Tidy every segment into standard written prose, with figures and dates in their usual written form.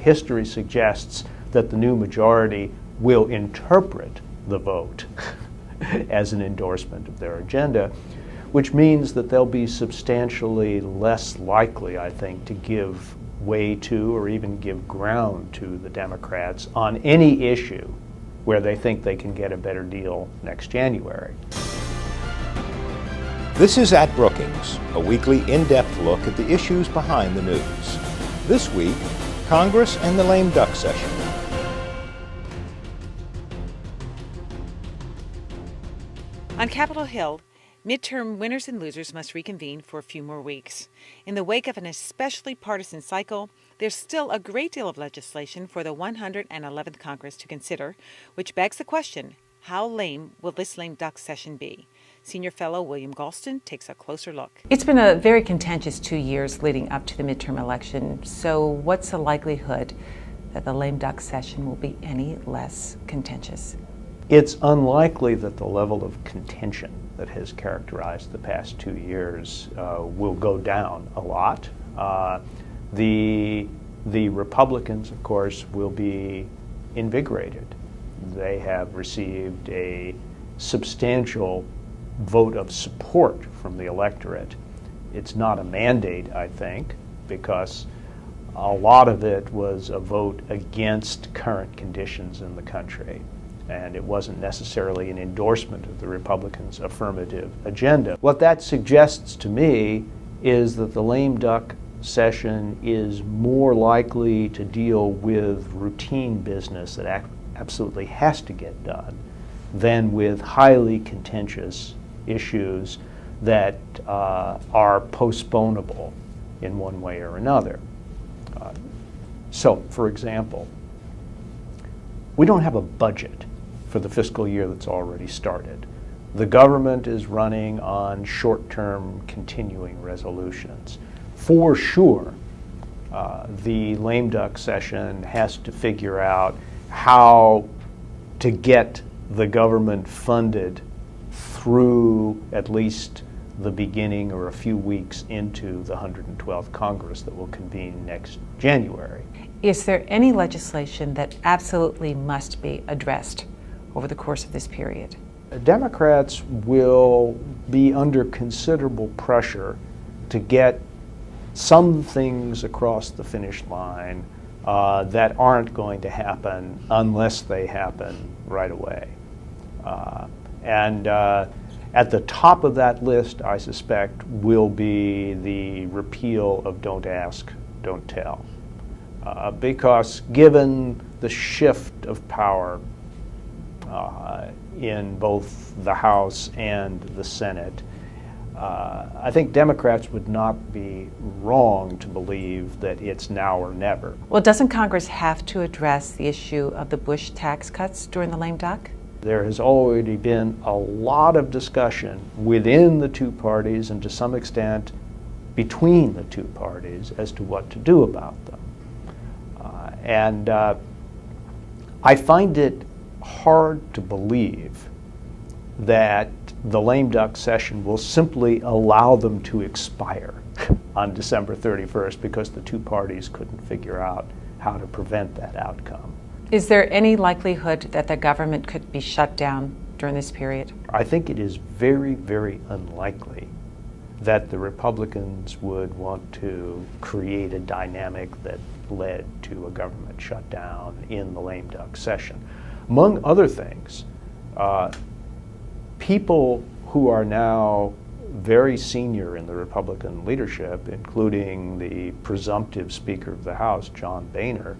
History suggests that the new majority will interpret the vote as an endorsement of their agenda, which means that they'll be substantially less likely, I think, to give way to or even give ground to the Democrats on any issue where they think they can get a better deal next January. This is At Brookings, a weekly in-depth look at the issues behind the news. This week, Congress and the lame duck session. On Capitol Hill, midterm winners and losers must reconvene for a few more weeks. In the wake of an especially partisan cycle, there's still a great deal of legislation for the 111th Congress to consider, which begs the question, how lame will this lame duck session be? Senior fellow William Galston takes a closer look. It's been a very contentious 2 years leading up to the midterm election, so what's the likelihood that the lame duck session will be any less contentious? It's unlikely that the level of contention that has characterized the past 2 years will go down a lot. The Republicans, of course, will be invigorated. They have received a substantial vote of support from the electorate. It's not a mandate, I think, because a lot of it was a vote against current conditions in the country, and it wasn't necessarily an endorsement of the Republicans' affirmative agenda. What that suggests to me is that the lame duck session is more likely to deal with routine business that absolutely has to get done than with highly contentious issues that are postponable in one way or another. So, for example, we don't have a budget for the fiscal year that's already started. The government is running on short-term continuing resolutions. For sure, the lame duck session has to figure out how to get the government funded through at least the beginning or a few weeks into the 112th Congress that will convene next January. Is there any legislation that absolutely must be addressed over the course of this period? Democrats will be under considerable pressure to get some things across the finish line that aren't going to happen unless they happen right away. And at the top of that list, I suspect, will be the repeal of Don't Ask, Don't Tell. Because given the shift of power in both the House and the Senate, I think Democrats would not be wrong to believe that it's now or never. Well, doesn't Congress have to address the issue of the Bush tax cuts during the lame duck? There has already been a lot of discussion within the two parties and to some extent between the two parties as to what to do about them. And I find it hard to believe that the lame duck session will simply allow them to expire on December 31st because the two parties couldn't figure out how to prevent that outcome. Is there any likelihood that the government could be shut down during this period? I think it is very, very unlikely that the Republicans would want to create a dynamic that led to a government shutdown in the lame duck session. Among other things, people who are now very senior in the Republican leadership, including the presumptive Speaker of the House, John Boehner,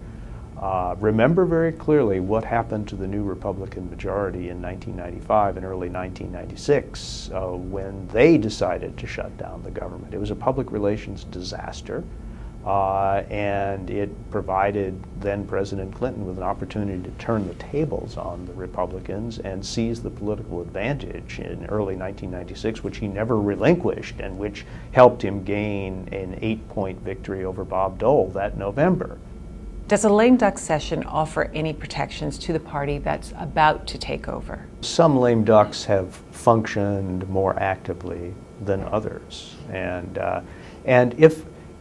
remember very clearly what happened to the new Republican majority in 1995 and early 1996 when they decided to shut down the government. It was a public relations disaster, and it provided then President Clinton with an opportunity to turn the tables on the Republicans and seize the political advantage in early 1996, which he never relinquished and which helped him gain an 8-point victory over Bob Dole that November. Does a lame duck session offer any protections to the party that's about to take over? Some lame ducks have functioned more actively than others, and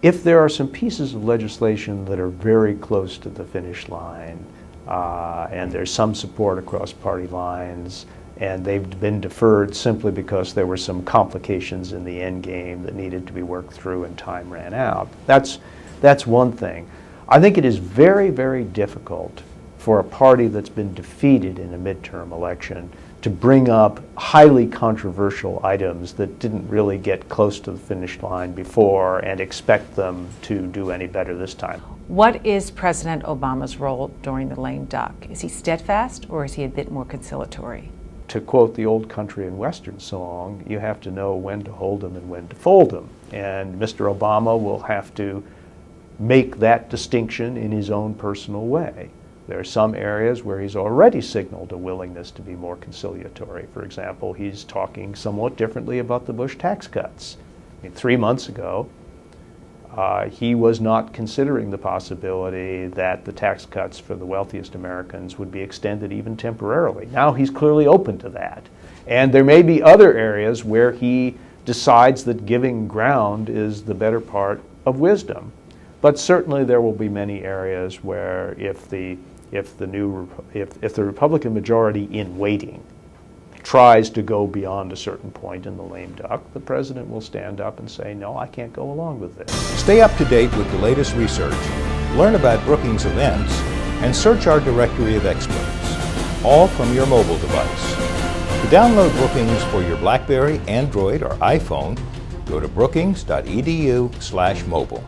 If there are some pieces of legislation that are very close to the finish line, and there's some support across party lines, and they've been deferred simply because there were some complications in the end game that needed to be worked through and time ran out, that's one thing. I think it is very, very difficult for a party that's been defeated in a midterm election to bring up highly controversial items that didn't really get close to the finish line before and expect them to do any better this time. What is President Obama's role during the lame duck? Is he steadfast or is he a bit more conciliatory? To quote the old country and western song, you have to know when to hold them and when to fold them. And Mr. Obama will have to make that distinction in his own personal way. There are some areas where he's already signaled a willingness to be more conciliatory. For example, he's talking somewhat differently about the Bush tax cuts. I mean, 3 months ago, he was not considering the possibility that the tax cuts for the wealthiest Americans would be extended even temporarily. Now he's clearly open to that. And there may be other areas where he decides that giving ground is the better part of wisdom. But certainly there will be many areas where if the Republican majority in waiting tries to go beyond a certain point in the lame duck, the president will stand up and say, no, I can't go along with this. Stay up to date with the latest research, learn about Brookings events, and search our directory of experts, all from your mobile device. To download Brookings for your BlackBerry, Android, or iPhone, go to brookings.edu/mobile.